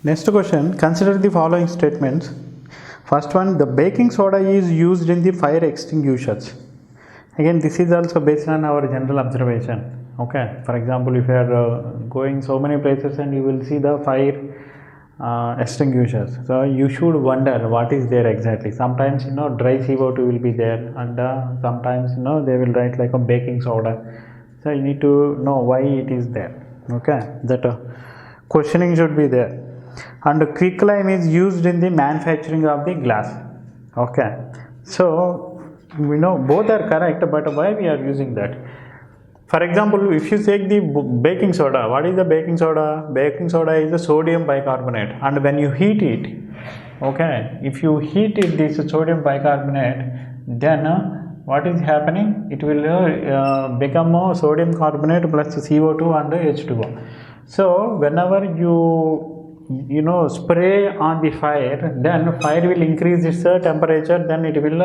Next question, consider the following statements. First one, the baking soda is used in the fire extinguishers. Again, this is also based on our general observation. Okay, for example, if you are going so many places and you will see the fire extinguishers, so you should wonder what is there exactly. Sometimes dry CO2 will be there, and sometimes they will write like a baking soda. So you need to know why it is there. Okay, that questioning should be there. And quicklime is used in the manufacturing of the glass. Okay, so we know both are correct, but why we are using that? For example, if you take the baking soda, what is the baking soda? Baking soda is the sodium bicarbonate, and when you heat it, okay, if you heat it, this sodium bicarbonate, then what is happening? It will become sodium carbonate plus CO2 and H2O. So whenever you spray on the fire, then fire will increase its temperature, then it will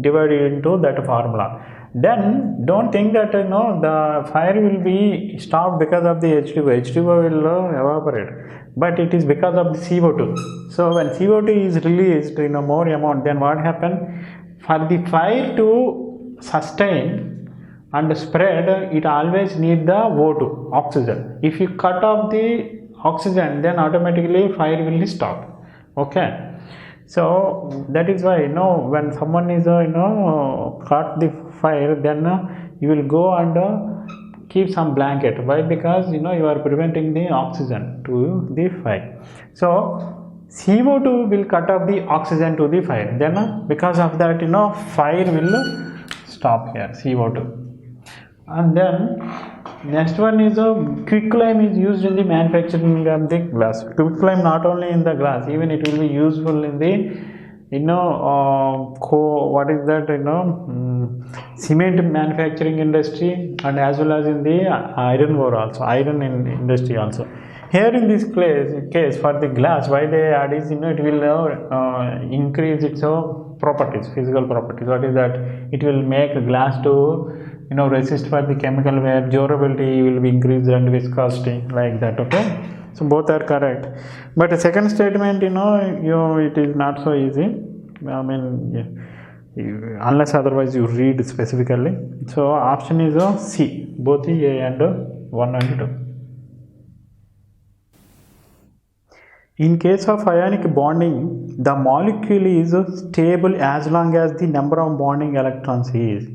divide into that formula. Then don't think that the fire will be stopped because of the H2O. H2O will evaporate, but it is because of the CO2. So when CO2 is released in a more amount, then what happen? For the fire to sustain and spread, it always need the O2, oxygen. If you cut off the oxygen, then automatically fire will stop. Okay, so that is why when someone is caught the fire, then you will go and keep some blanket. Why? Because you are preventing the oxygen to the fire. So CO2 will cut off the oxygen to the fire, then because of that fire will stop here, CO2. And then next one is quicklime is used in the manufacturing of the glass. Quicklime not only in the glass, even it will be useful in the what is that cement manufacturing industry, and as well as in the iron ore also, iron industry also. Here in this case for the glass, why they add is it will increase its properties, physical properties. What is that? It will make glass to resist for the chemical wear, durability will be increased, and viscosity, like that. Okay, so both are correct, but the second statement it is not so easy. I mean, unless otherwise you read specifically. So option is C, both the A and 1 and 2. In case of ionic bonding, the molecule is stable as long as the number of bonding electrons is.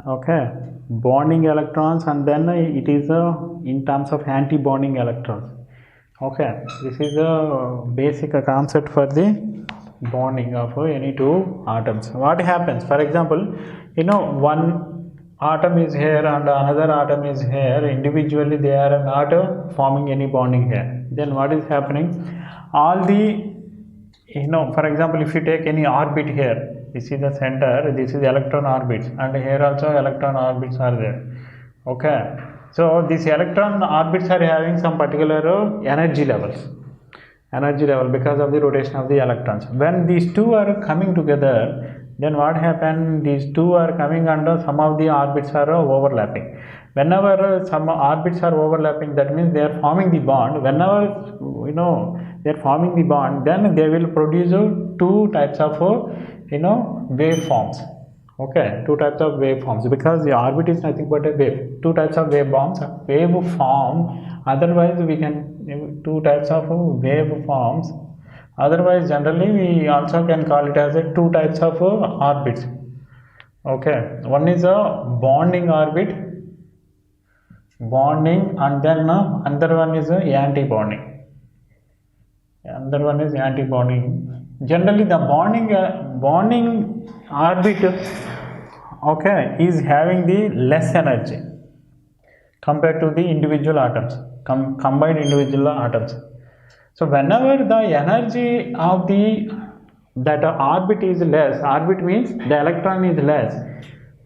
Okay, bonding electrons, and then it is in terms of anti-bonding electrons. Okay, this is a basic concept for the bonding of any two atoms. What happens? For example, one atom is here and another atom is here. Individually, they are not forming any bonding here. Then what is happening? All the for example, if you take any orbit here, this is the center, this is electron orbits, and here also electron orbits are there. Okay, so these electron orbits are having some particular energy levels, because of the rotation of the electrons. When these two are coming together, then what happens? These two are coming under some of the orbits are overlapping. Whenever some orbits are overlapping, that means they are forming the bond. Whenever they are forming the bond, then they will produce two types of waveforms. Okay, two types of waveforms, because the orbit is nothing but a wave. Two types of waveform. Otherwise, we can two types of waveforms. Otherwise, generally we also can call it as two types of orbits. Okay, one is a bonding orbit, and then another one is anti-bonding. Generally, the bonding orbit, okay, is having the less energy compared to the individual atoms, combined individual atoms. So whenever the energy of that orbit is less, orbit means the electron is less.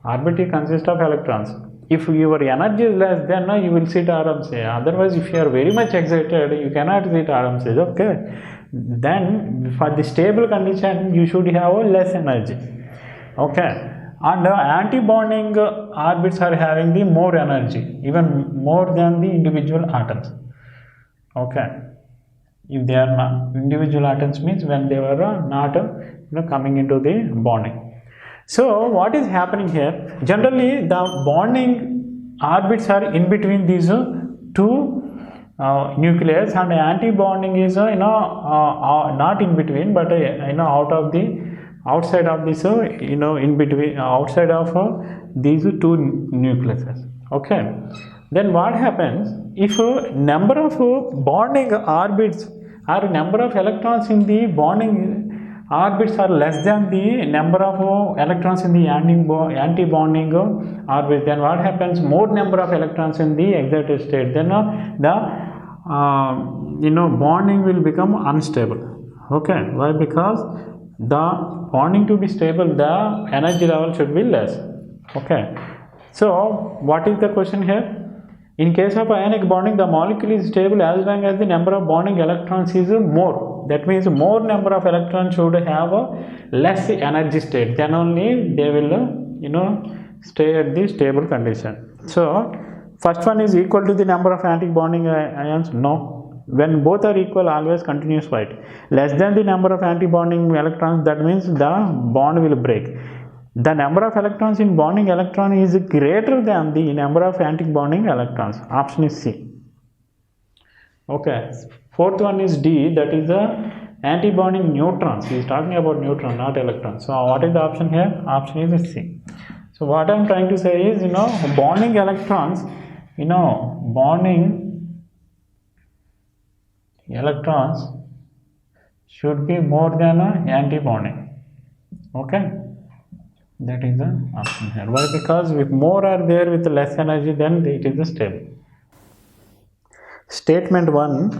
Orbit consists of electrons. If your energy is less, then you will sit aramse. Otherwise, if you are very much excited, you cannot sit aramse. Okay, then for the stable condition, you should have less energy. Okay, and anti-bonding orbits are having the more energy, even more than the individual atoms. Okay, if they are not individual atoms means when they were not coming into the bonding. So what is happening here, generally the bonding orbits are in between these two nucleus, and anti-bonding is not in between, but out of the outside of this in between outside of these two nucleuses. Okay, then what happens if number of bonding orbits or number of electrons in the bonding orbits are less than the number of electrons in the anti-bonding orbits, then what happens, more number of electrons in the excited state, then the bonding will become unstable. Okay, why? Because the bonding to be stable, the energy level should be less. Okay, so what is the question here? In case of ionic bonding, the molecule is stable as long as the number of bonding electrons is more. That means more number of electrons should have a less energy state, then only they will stay at the stable condition. So first one is equal to the number of anti-bonding ions? No. When both are equal, always continuous flight. Less than the number of anti-bonding electrons, that means the bond will break. The number of electrons in bonding electron is greater than the number of anti-bonding electrons. Option is C. Okay. Fourth one is D, that is the anti-bonding neutrons. He is talking about neutron, not electrons. So what is the option here? Option is C. So what I am trying to say is, bonding electrons, bonding electrons should be more than anti-bonding. Okay, that is the option here. Why? Because if more are there with less energy, then it is stable. Statement 1,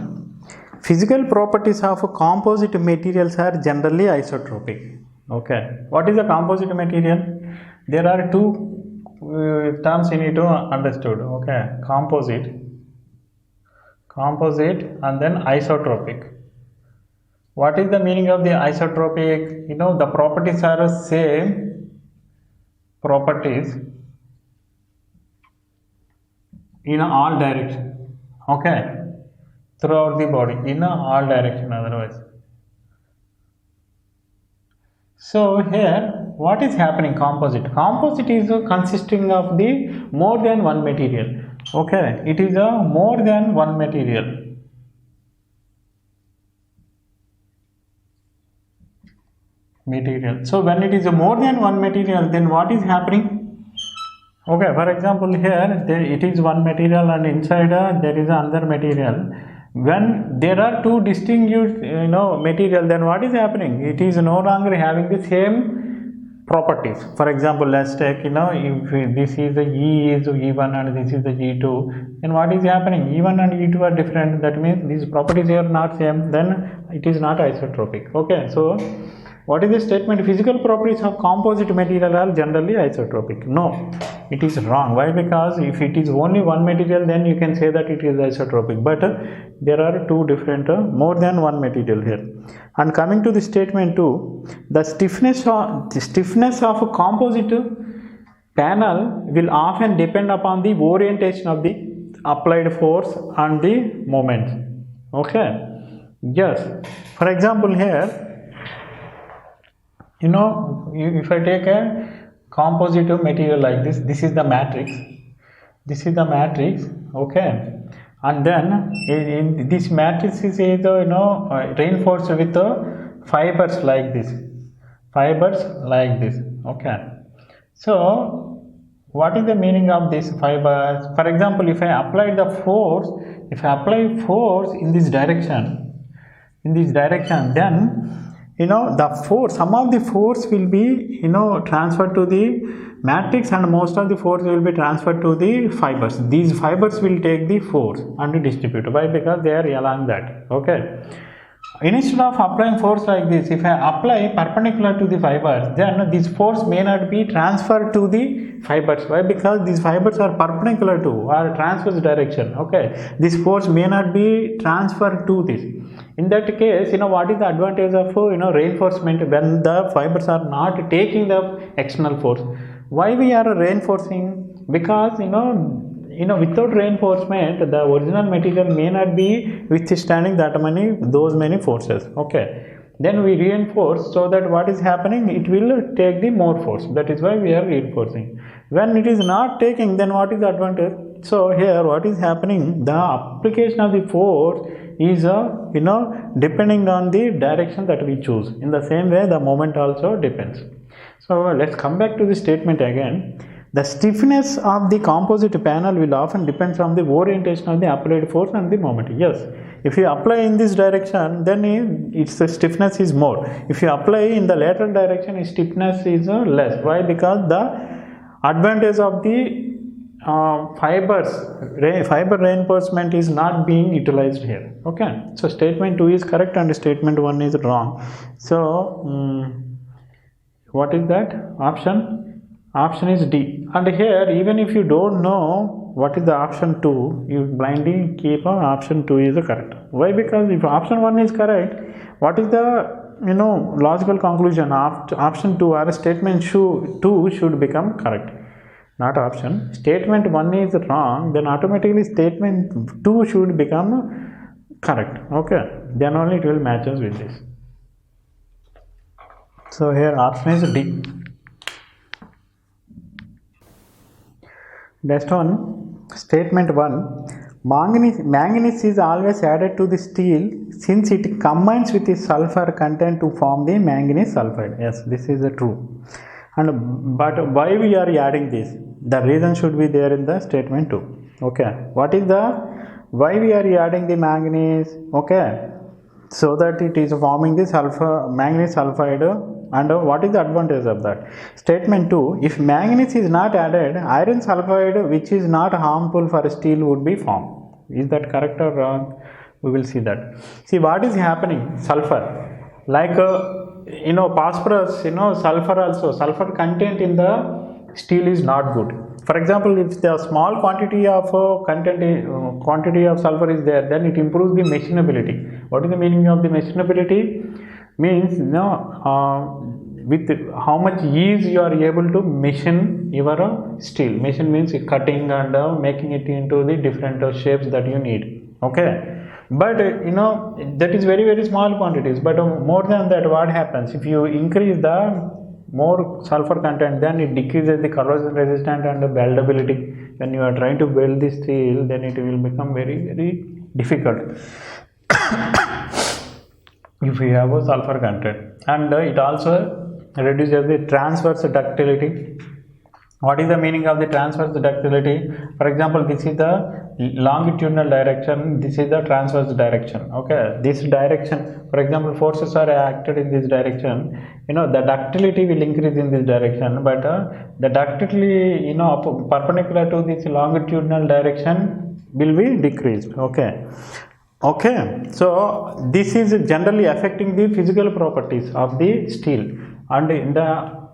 physical properties of composite materials are generally isotropic. Okay, what is a composite material? There are two terms you need to understood. Okay, composite and then isotropic. What is the meaning of the isotropic? The properties are same properties in all directions. Okay, throughout the body in all direction otherwise. So here what is happening? Composite is consisting of the more than one material. Okay, it is a more than one material. So when it is a more than one material, then what is happening? Okay, for example here it is one material and inside there is another material. When there are two distinguished material, then what is happening? It is no longer having the same properties. For example, let's take if this is the E is E1 and this is the E2, then what is happening? E1 and E2 are different. That means these properties are not same, then it is not isotropic. Okay, so what is the statement? Physical properties of composite material are generally isotropic. No, it is wrong. Why? Because if it is only one material, then you can say that it is isotropic, but there are two different more than one material here. And coming to the statement 2, the stiffness of a composite panel will often depend upon the orientation of the applied force and the moment. Okay, yes, for example here, if I take a composite material like this, this is the matrix, okay, and then in this matrix is reinforced with fibers like this, okay. So what is the meaning of this fibers? For example, if I apply force in this direction, then the force, some of the force will be transferred to the matrix and most of the force will be transferred to the fibers. These fibers will take the force and distribute. Why? Because they are along that. Okay, instead of applying force like this, if I apply perpendicular to the fibers, then this force may not be transferred to the fibers. Why? Because these fibers are perpendicular to or transverse direction. Okay, this force may not be transferred to this. In that case, what is the advantage of reinforcement when the fibers are not taking the external force? Why we are reinforcing? Because without reinforcement, the original material may not be withstanding those many forces. Okay, then we reinforce, so that what is happening, it will take the more force. That is why we are reinforcing. When it is not taking, then what is the advantage? So here what is happening, the application of the force is depending on the direction that we choose. In the same way, the moment also depends. So let's come back to the statement again. The stiffness of the composite panel will often depend on the orientation of the applied force and the moment. Yes, if you apply in this direction, then its stiffness is more. If you apply in the lateral direction, its stiffness is less. Why? Because the advantage of the fiber reinforcement is not being utilized here. Okay, so statement 2 is correct and statement 1 is wrong. So what is that? Option is D. And here, even if you don't know what is the option 2, you blindly keep on option 2 is correct. Why? Because if option 1 is correct, what is the logical conclusion? Option 2 or statement 2 should become correct, not option. Statement 1 is wrong, then automatically statement 2 should become correct. Okay, then only it will match us with this. So here option is D. Next one, statement 1. Manganese is always added to the steel since it combines with the sulfur content to form the manganese sulfide. Yes, this is true. But why we are adding this? The reason should be there in the statement 2. Okay, what is the why we are adding the manganese? Okay, so that it is forming the manganese sulfide. And what is the advantage of that? Statement 2, if manganese is not added, iron sulfide, which is not harmful for steel, would be formed. Is that correct or wrong? We will see that. See what is happening. Sulfur, like phosphorus, sulfur also, sulfur content in the steel is not good. For example, if the small quantity of quantity of sulfur is there, then it improves the machinability. What is the meaning of the machinability? Means with how much ease you are able to machine your steel. Machine means cutting and making it into the different shapes that you need. Okay, but that is very, very small quantities. But more than that, what happens if you increase the more sulfur content, then it decreases the corrosion resistance and the weldability. When you are trying to weld the steel, then it will become very, very difficult if you have a sulfur content. And it also reduces the transverse ductility. What is the meaning of the transverse ductility? For example, this is the longitudinal direction, this is the transverse direction. Okay, this direction, for example, forces are acted in this direction, the ductility will increase in this direction, but the ductility perpendicular to this longitudinal direction will be decreased. Okay, so this is generally affecting the physical properties of the steel and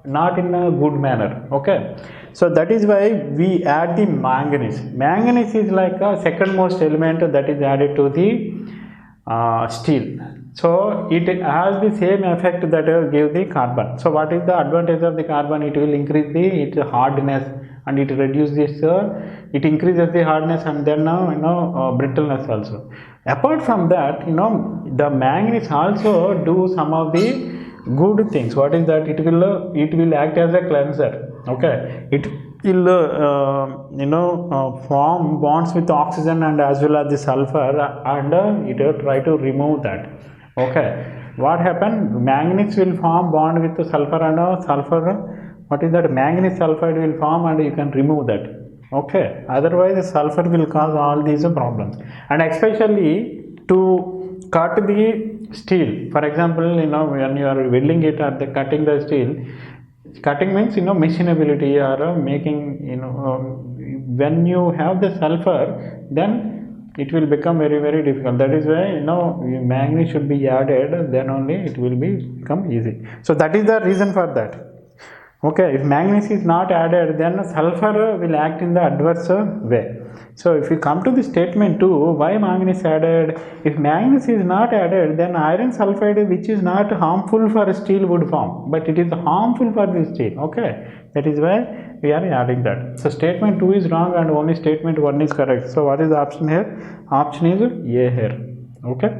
not in a good manner. Okay, so that is why we add the manganese. Manganese is like a second most element that is added to the steel. So it has the same effect that give the carbon. So what is the advantage of the carbon? It will increase its hardness and it reduces it increases the hardness and then brittleness also. Apart from that, the manganese also do some of the good things. What is that? It will act as a cleanser. Okay, it will form bonds with oxygen and as well as the sulfur, and it will try to remove that. Okay, what happened? Manganese will form bond with the sulfur and sulfur. What is that? Manganese sulfide will form and you can remove that. Okay, otherwise the sulfur will cause all these problems. And especially to cut the steel, for example, when you are welding it or cutting the steel, cutting means machinability or making, when you have the sulfur, then it will become very, very difficult. That is why manganese should be added, then only it will become easy. So that is the reason for that. Okay, if manganese is not added, then sulfur will act in the adverse way. So if you come to the statement 2, why manganese added? If manganese is not added, then iron sulfide, which is not harmful for steel, would form, but it is harmful for the steel. Okay, that is why we are adding that. So statement 2 is wrong and only statement 1 is correct. So what is the option here? Option is A here. Okay.